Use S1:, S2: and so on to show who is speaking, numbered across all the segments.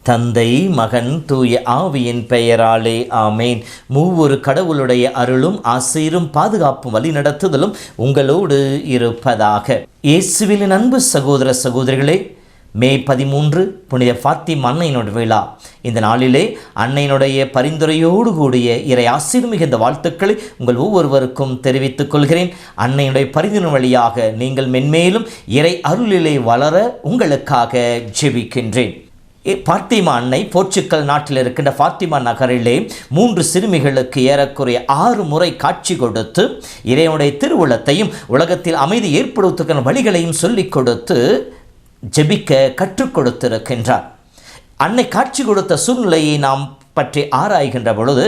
S1: தந்தை, மகன், தூய ஆவியின் பெயராலே ஆமேன். மூவொரு கடவுளுடைய அருளும் ஆசீரும் பாதுகாப்பும் வழிநடத்துதலும் உங்களோடு இருப்பதாக. இயேசுவின் அன்பு சகோதர சகோதரிகளே, மே 13 புனித ஃபாத்திமா அன்னையினுடைய விழா. இந்த நாளிலே அன்னையினுடைய பரிந்துரையோடு கூடிய இறை ஆசீர் மிகுந்த வாழ்த்துக்களை உங்கள் ஒவ்வொருவருக்கும் தெரிவித்துக் கொள்கிறேன். அன்னையினுடைய பரிந்துரை வழியாக நீங்கள் மென்மேலும் இறை அருளிலே வளர உங்களுக்காக ஜெபிக்கின்றேன். ஃபாத்திமா அன்னை போர்ச்சுக்கல் நாட்டில் இருக்கின்ற ஃபாத்திமா நகரிலே 3 சிறுமிகளுக்கு ஏறக்குறைய 6 முறை காட்சி கொடுத்து இறைவனுடைய திருவுளத்தையும் உலகத்தில் அமைதி ஏற்படுத்துகிற வழிகளையும் சொல்லிக் கொடுத்து ஜெபிக்க கற்றுக் கொடுத்திருக்கின்றார். அன்னை காட்சி கொடுத்த சூழ்நிலையை நாம் பற்றி ஆராய்கின்ற பொழுது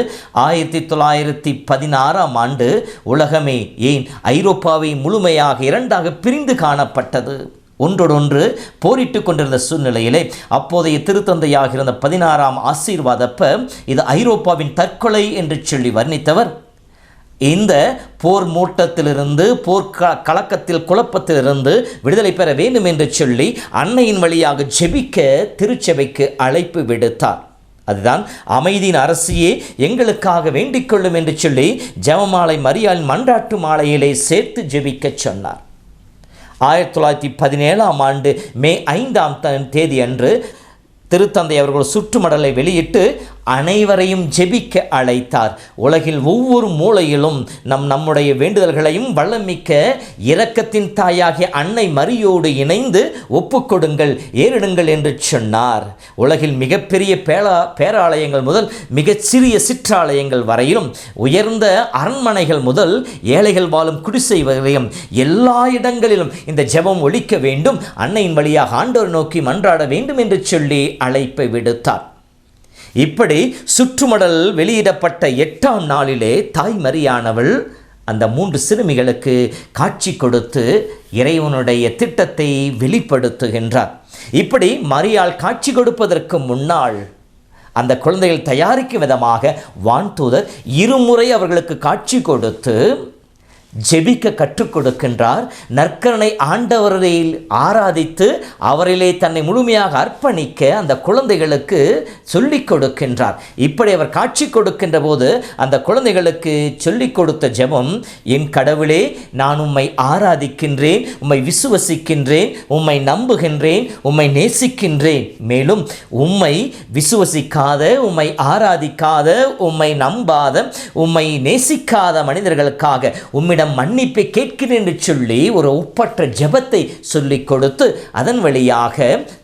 S1: 1916ஆம் ஆண்டு உலகமே, ஏன் ஐரோப்பாவை முழுமையாக 2ஆக பிரிந்து காணப்பட்டது. ஒன்றோடொன்று போரிட்டு கொண்டிருந்த சூழ்நிலையிலே அப்போதைய திருத்தந்தையாக இருந்த 16ஆம் ஆசீர்வாதப்பர் இது ஐரோப்பாவின் தற்கொலை என்று சொல்லி வர்ணித்தவர். இந்த போர் மூட்டத்திலிருந்து, போர் கலக்கத்தில், குழப்பத்திலிருந்து விடுதலை பெற வேண்டும் என்று சொல்லி அன்னையின் வழியாக ஜெபிக்க திருச்சபைக்கு அழைப்பு விடுத்தார். அதுதான் அமைதியின் அரசியே எங்களுக்காக வேண்டிக் கொள்ளும் என்று சொல்லி ஜெபமாலை மரியாள் மன்றாட்டு மாலையிலே சேர்த்து ஜெபிக்க சொன்னார். 1917ஆம் ஆண்டு மே 5ஆம் தேதி அன்று திருத்தந்தை அவர்கள் சுற்றுமடலை வெளியிட்டு அனைவரையும் ஜெபிக்க அழைத்தார். உலகில் ஒவ்வொரு மூலையிலும் நம்முடைய வேண்டுதல்களையும் வல்லமிக்க இரக்கத்தின் தாயாகிய அன்னை மரியோடு இணைந்து ஒப்புக்கொடுங்கள், ஏறிடுங்கள் என்று சொன்னார். உலகில் மிகப்பெரிய பேராலயங்கள் முதல் மிகச் சிறிய சிற்றாலயங்கள் வரையிலும், உயர்ந்த அரண்மனைகள் முதல் ஏழைகள் வாழும் குடிசை வரையும் எல்லா இடங்களிலும் இந்த ஜெபம் ஒலிக்க வேண்டும், அன்னையின் வழியாக ஆண்டவர் நோக்கி மன்றாட வேண்டும் என்று சொல்லி அழைப்பை விடுத்தார். இப்படி சுற்றுமடல் வெளியிடப்பட்ட 8ஆம் நாளிலே தாய் மரியானவள் அந்த 3 சிறுமிகளுக்கு காட்சி கொடுத்து இறைவனுடைய திட்டத்தை வெளிப்படுத்துகின்றார். இப்படி மரியாள் காட்சி கொடுப்பதற்கு முன்னால் அந்த குழந்தைகள் தயாரிக்கும் விதமாக வான்தூதர் 2 முறை அவர்களுக்கு காட்சி கொடுத்து ஜெபிக்க கற்றுக் கொடுக்கின்றார். நற்கருணை ஆண்டவரை ஆராதித்து அவரிலே தன்னை முழுமையாக அர்ப்பணிக்க அந்த குழந்தைகளுக்கு சொல்லிக் கொடுக்கின்றார். இப்படி அவர் காட்சி கொடுக்கின்ற போது அந்த குழந்தைகளுக்கு சொல்லிக் கொடுத்த ஜெபம், என் கடவுளே, நான் உம்மை ஆராதிக்கின்றேன், உம்மை விசுவசிக்கின்றேன், உம்மை நம்புகின்றேன், உம்மை நேசிக்கின்றேன். மேலும் உம்மை விசுவசிக்காத, உம்மை ஆராதிக்காத, உம்மை நம்பாத, உம்மை நேசிக்காத மனிதர்களுக்காக உம்மிடம் மன்னிப்பை கேட்கிறேன் என்று சொல்லி ஒரு ஒப்பற்ற ஜெபத்தை சொல்லிக் கொடுத்து அதன் வழியாக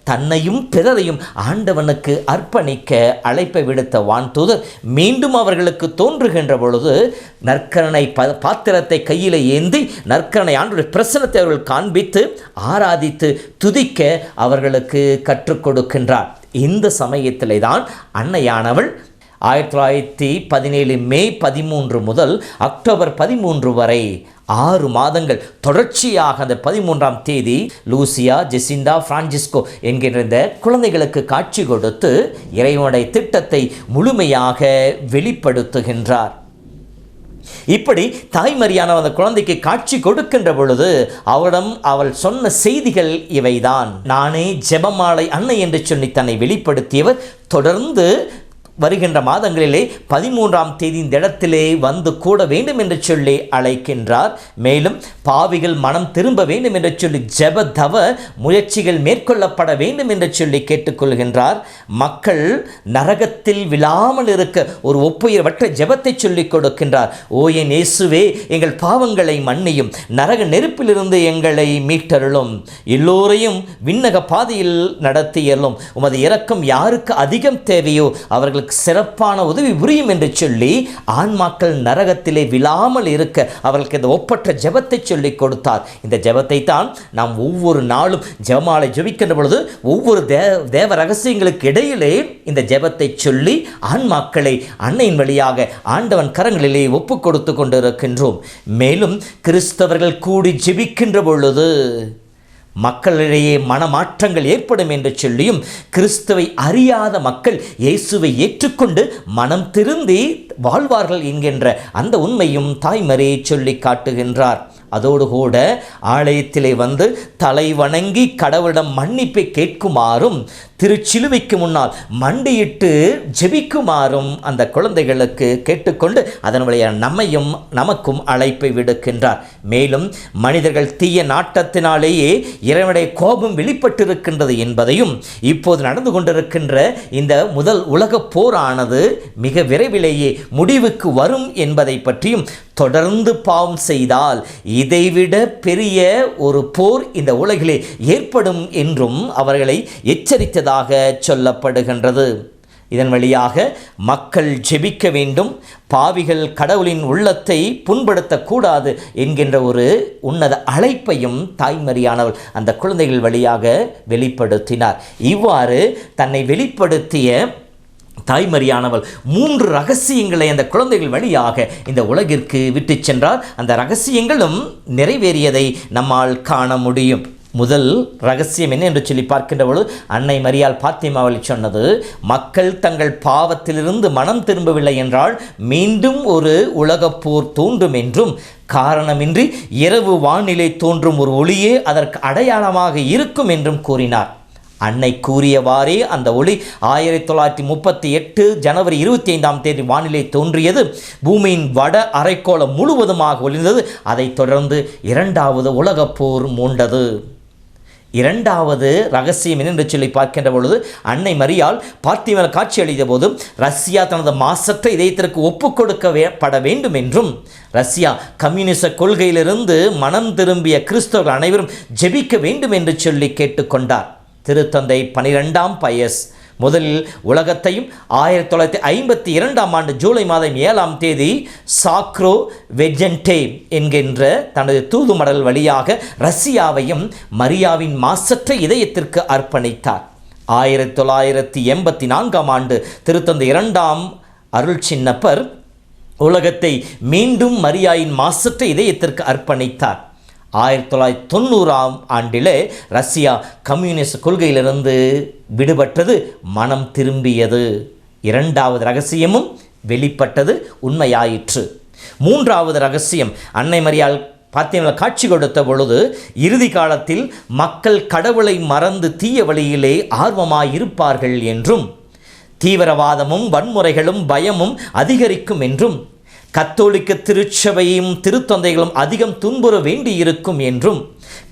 S1: தன்னையும் பிறரையும் ஆண்டவனுக்கு அர்ப்பணிக்க அழைப்பை விடுத்த வான்தூதர் மீண்டும் அவர்களுக்கு தோன்றுகின்ற பொழுது நற்கருணை பாத்திரத்தை கையில் ஏந்தி நற்கருணை ஆண்டவருடைய பிரசன்னத்தை அவர்கள் காண்பித்து ஆராதித்து துதிக்க அவர்களுக்கு கற்றுக் கொடுக்கின்றார். இந்த சமயத்திலே தான் அன்னையானவள் 1917 மே 13 முதல் அக்டோபர் 13 வரை 6 மாதங்கள் தொடர்ச்சியாக அந்த 13ஆம் தேதி லூசியா, ஜெசிண்டா, பிரான்சிஸ்கோ என்கின்ற இந்த குழந்தைகளுக்கு காட்சி கொடுத்து இறைவனுடைய திட்டத்தை முழுமையாக வெளிப்படுத்துகின்றார். இப்படி தாய்மரியான அந்த குழந்தைக்கு காட்சி கொடுக்கின்ற பொழுது அவள் சொன்ன செய்திகள் இவைதான். நானே ஜெபமாலை அன்னை என்று சொல்லி தன்னை வெளிப்படுத்தியவர் தொடர்ந்து வருகின்ற மாதங்களிலே 13ஆம் தேதி இந்த இடத்திலே வந்து கூட வேண்டும் என்று சொல்லி அழைக்கின்றார். மேலும் பாவிகள் மனம் திரும்ப வேண்டும் என்று சொல்லி ஜெப தவ முயற்சிகள் மேற்கொள்ளப்பட வேண்டும் என்று சொல்லி கேட்டுக்கொள்கின்றார். மக்கள் நரகத்தில் விழாமல் இருக்க ஒரு ஒப்புயர்வற்ற ஜெபத்தை சொல்லிக் கொடுக்கின்றார். ஓ என் இயேசுவே, எங்கள் பாவங்களை மன்னியும், நரக நெருப்பிலிருந்து எங்களை மீட்டருளும், எல்லோரையும் விண்ணக பாதையில் நடத்தியலும், உமது இரக்கம் யாருக்கு அதிகம் தேவையோ அவர்களுக்கு அவர்களுக்கு சிறப்பான உதவி புரியும் என்று சொல்லி ஆன்மாக்கள் நரகத்திலே விழாமல் இருக்க அவர்களுக்கு இந்த ஒப்பற்ற ஜெபத்தை சொல்லி கொடுத்தார். இந்த ஜெபத்தை தான் நாம் ஒவ்வொரு நாளும் ஜெபமாலை ஜெபிக்கின்ற பொழுது ஒவ்வொரு தேவ ரகசியங்களுக்கு இடையிலே இந்த ஜெபத்தை சொல்லி ஆன்மாக்களை அன்னையின் வழியாக ஆண்டவன் கரங்களிலே ஒப்பு கொடுத்து கொண்டிருக்கின்றோம். மேலும் கிறிஸ்தவர்கள் கூடி ஜெபிக்கின்ற பொழுது மக்களிடையே மனமாற்றங்கள் ஏற்படும் என்று சொல்லியும் கிறிஸ்துவை அறியாத மக்கள் இயேசுவை ஏற்றுக்கொண்டு மனம் திருந்தி வாழ்வார்கள் என்கின்ற அந்த உண்மையும் தாய்மரே சொல்லி காட்டுகின்றார். அதோடு கூட ஆலயத்திலே வந்து தலை வணங்கி கடவுளிடம் மன்னிப்பை கேட்குமாறும் திருச்சிலுவைக்கு முன்னால் மண்டியிட்டு ஜெபிக்குமாறும் அந்த குழந்தைகளுக்கு கேட்டுக்கொண்டு அதன் வழியாக நமக்கும் அழைப்பை விடுக்கின்றார். மேலும் மனிதர்கள் தீய நாட்டத்தினாலேயே இறைவனுடைய கோபம் வெளிப்பட்டிருக்கின்றது என்பதையும் இப்போது நடந்து கொண்டிருக்கின்ற இந்த முதல் உலகப் போரானது மிக விரைவிலேயே முடிவுக்கு வரும் என்பதை பற்றியும் தொடர்ந்து பாவம் செய்தால் இதைவிட பெரிய ஒரு போர் இந்த உலகிலே ஏற்படும் என்றும் அவர்களை எச்சரித்ததாக சொல்லப்படுகின்றது. இதன் வழியாக மக்கள் ஜெபிக்க வேண்டும், பாவிகள் கடவுளின் உள்ளத்தை புண்படுத்தக்கூடாது என்கின்ற ஒரு உன்னத அழைப்பையும் தாய்மரியானவள் அந்த குழந்தைகள் வழியாக வெளிப்படுத்தினார். இவ்வாறு தன்னை வெளிப்படுத்திய தாய்மரியானவள் 3 ரகசியங்களை அந்த குழந்தைகள் வழியாக இந்த உலகிற்கு விட்டு சென்றார். அந்த ரகசியங்களும் நிறைவேறியதை நம்மால் காண முடியும். முதல் ரகசியம் என்ன என்று சொல்லி பார்க்கின்ற பொழுது அன்னை மரியாள் பாத்திமாவளி சொன்னது, மக்கள் தங்கள் பாவத்திலிருந்து மனம் திரும்பவில்லை என்றால் மீண்டும் ஒரு உலகப்போர் தோன்றும் என்றும் காரணமின்றி இரவு வானிலை தோன்றும் ஒரு ஒளியே அதற்கு அடையாளமாக இருக்கும் என்றும் கூறினார். அன்னை கூறியவாறே அந்த ஒளி 1938 ஜனவரி 25 வானிலை தோன்றியது. பூமியின் வட அரைக்கோளம் முழுவதுமாக ஒளிர்ந்தது. அதைத் தொடர்ந்து 2வது உலகப்போர் மூண்டது. 2வது ரகசியம் என்று சொல்லி பார்க்கின்ற பொழுது அன்னை மரியாள் பார்த்திமேல் காட்சி அளித்த போது ரஷ்யா தனது மாசற்ற இதயத்திற்கு ஒப்புக் கொடுக்கப்பட வேண்டும் என்றும் ரஷ்யா கம்யூனிச கொள்கையிலிருந்து மனம் திரும்பிய கிறிஸ்தவர்கள் அனைவரும் ஜெபிக்க வேண்டும் என்று சொல்லி கேட்டுக்கொண்டார். திருத்தந்தை 12ஆம் பயஸ் முதலில் உலகத்தையும் 1952 ஜூலை மாதம் 7 சாக்ரோ வெஜென்டே என்கின்ற தனது தூதுமடல் வழியாக ரஷ்யாவையும் மரியாவின் மாசற்ற இதயத்திற்கு அர்ப்பணித்தார். 1984 திருத்தந்தை 2ஆம் அருள் சின்னப்பர் உலகத்தை மீண்டும் மரியாவின் மாசற்ற இதயத்திற்கு அர்ப்பணித்தார். 1990 ரஷ்யா கம்யூனிஸ்ட் கொள்கையிலிருந்து விடுபட்டது, மனம் திரும்பியது. 2வது ரகசியமும் வெளிப்பட்டது, உண்மையாயிற்று. 3வது ரகசியம் அன்னை மரியாள் பாத்திமேல் காட்சி கொடுத்த பொழுது இறுதி காலத்தில் மக்கள் கடவுளை மறந்து தீய வழியிலே ஆர்வமாயிருப்பார்கள் என்றும் தீவிரவாதமும் வன்முறைகளும் பயமும் அதிகரிக்கும் என்றும் கத்தோலிக்க திருச்சபையும் திருத்தந்தைகளும் அதிகம் துன்புற வேண்டியிருக்கும் என்றும்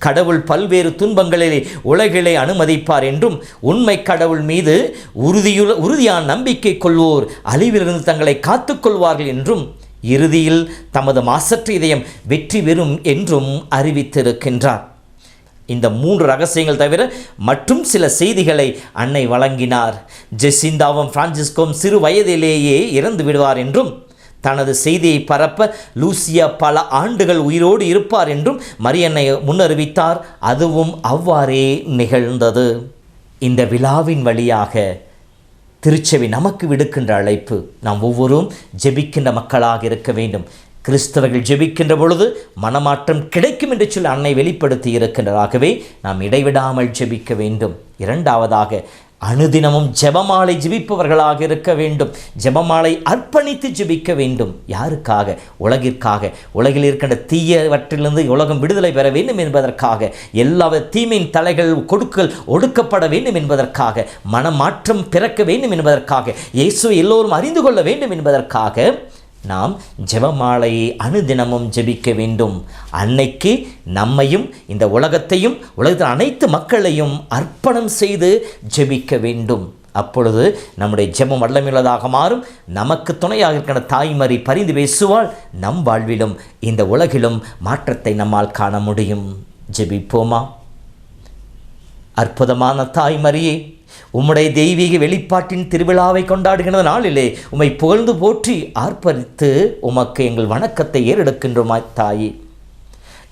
S1: கடவுள் பல்வேறு துன்பங்களிலே உலகிலே அனுமதிப்பார் என்றும் உண்மை கடவுள் மீது உறுதியான நம்பிக்கை கொள்வோர் அழிவிலிருந்து தங்களை காத்துக்கொள்வார்கள் என்றும் இறுதியில் தமது மாசற்ற இதயம் வெற்றி பெறும் என்றும் அறிவித்திருக்கின்றார். இந்த 3 ரகசியங்கள் தவிர மற்றும் சில செய்திகளை அன்னை வழங்கினார். ஜெசிந்தாவும் பிரான்சிஸ்கோவும் சிறு வயதிலேயே இறந்து விடுவார் என்றும் தனது செய்தியை பரப்ப லூசியா பல ஆண்டுகள் உயிரோடு இருப்பார் என்றும் மரியன்னை முன்னறிவித்தார். அதுவும் அவ்வாறே நிகழ்ந்தது. இந்த விழாவின் வழியாக திருச்சபை நமக்கு விடுக்கின்ற அழைப்பு, நாம் ஒவ்வொருவரும் ஜெபிக்கின்ற மக்களாக இருக்க வேண்டும். கிறிஸ்தவர்கள் ஜெபிக்கின்ற பொழுது மனமாற்றம் கிடைக்கும் என்று சொல்லி அன்னை வெளிப்படுத்தி இருக்கின்றதாகவே நாம் இடைவிடாமல் ஜெபிக்க வேண்டும். 2வதாக அனுதினமும் ஜெபமாலை ஜெபிப்பவர்களாக இருக்க வேண்டும். ஜெபமாலை அர்ப்பணித்து ஜெபிக்க வேண்டும். யாருக்காக? உலகிற்காக. உலகில் இருக்கின்ற தீயவற்றிலிருந்து உலகம் விடுதலை பெற வேண்டும் என்பதற்காக, எல்லா தீமையின் தலைகள் கொடுக்கல் ஒடுக்கப்பட வேண்டும் என்பதற்காக, மனமாற்றம் பிறக்க வேண்டும் என்பதற்காக, இயேசுவை எல்லோரும் அறிந்து கொள்ள வேண்டும் என்பதற்காக நாம் ஜெபமாலையை அனுதினமும் ஜெபிக்க வேண்டும். அன்னைக்கு நம்மையும் இந்த உலகத்தையும் உலகத்தின் அனைத்து மக்களையும் அர்ப்பணம் செய்து ஜெபிக்க வேண்டும். அப்பொழுது நம்முடைய ஜெபம் வல்லமையுள்ளதாக மாறும். நமக்கு துணையாக இருக்கிற தாய்மரி பரிந்து பேசுவாள். நம் வாழ்விலும் இந்த உலகிலும் மாற்றத்தை நம்மால் காண முடியும். ஜெபிப்போமா? அற்புதமான தாய்மரியே, உம்முடைய தெய்வீக வெளிப்பாட்டின் திருவிழாவை கொண்டாடுகின்ற நாளிலே உம்மை புகழ்ந்து போற்றி ஆர்ப்பரித்து உமக்கு எங்கள் வணக்கத்தை ஏறெடுக்கின்றோம் தாயே.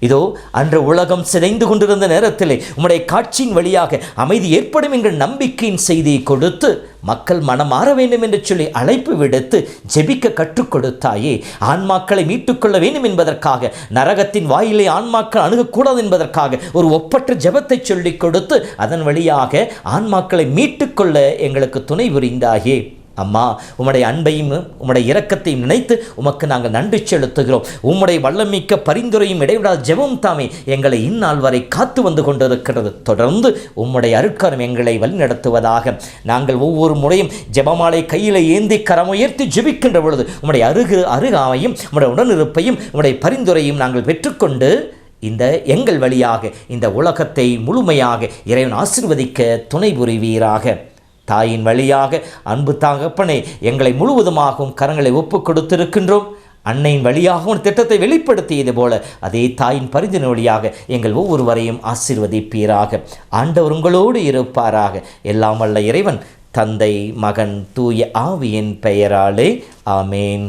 S1: இதோ அன்று உலகம் சிதைந்து கொண்டிருந்த நேரத்திலே உம்முடைய காட்சியின் வழியாக அமைதி ஏற்படும் என்கிற நம்பிக்கையின் செய்தியை கொடுத்து மக்கள் மனம் மாற வேண்டும் என்று சொல்லி அழைப்பு விடுத்து ஜெபிக்க கற்றுக் கொடுத்தாயே. ஆன்மாக்களை மீட்டுக்கொள்ள வேண்டும் என்பதற்காக, நரகத்தின் வாயிலை ஆன்மாக்கள் அணுகக்கூடாது என்பதற்காக ஒரு ஒப்பற்ற ஜெபத்தை சொல்லிக் கொடுத்து அதன் வழியாக ஆன்மாக்களை மீட்டுக்கொள்ள எங்களுக்கு துணை புரிந்தாயே. அம்மா, உம்முடைய அன்பையும் உம்முடைய இரக்கத்தையும் நினைத்து உமக்கு நாங்கள் நன்றி செலுத்துகிறோம். உம்முடைய வல்லமிக்க பரிந்துரையும் இடைவிடாத ஜெபம் தாமே எங்களை இந்நாள் வரை காத்து வந்து கொண்டிருக்கிறது. தொடர்ந்து உம்முடைய அருட்கரம் எங்களை வழிநடத்துவதாக. நாங்கள் ஒவ்வொரு முறையும் ஜெபமாலை கையில் ஏந்தி கரமுயர்த்தி ஜெபிக்கின்ற பொழுது உம்முடைய அருகாமையும் உம்முடைய உடனிருப்பையும் உம்முடைய பரிந்துரையும் நாங்கள் பெற்றுக்கொண்டு இந்த எங்கள் வழியாக இந்த உலகத்தை முழுமையாக இறைவன் ஆசீர்வதிக்க துணை புரிவீராக. தாயின் வழியாக அன்பு தகப்பனே எங்களை முழுவதுமாகவும் கரங்களை ஒப்புக் கொடுத்திருக்கின்றோம். அன்னையின் வழியாக ஒரு திட்டத்தை வெளிப்படுத்தியது போல அதே தாயின் பரிந்துரை வழியாக எங்கள் ஒவ்வொருவரையும் ஆசீர்வதிப்பீராக. ஆண்டவர் உங்களோடு இருப்பாராக. எல்லாம் வல்ல இறைவன் தந்தை, மகன், தூய ஆவியின் பெயராலே ஆமேன்.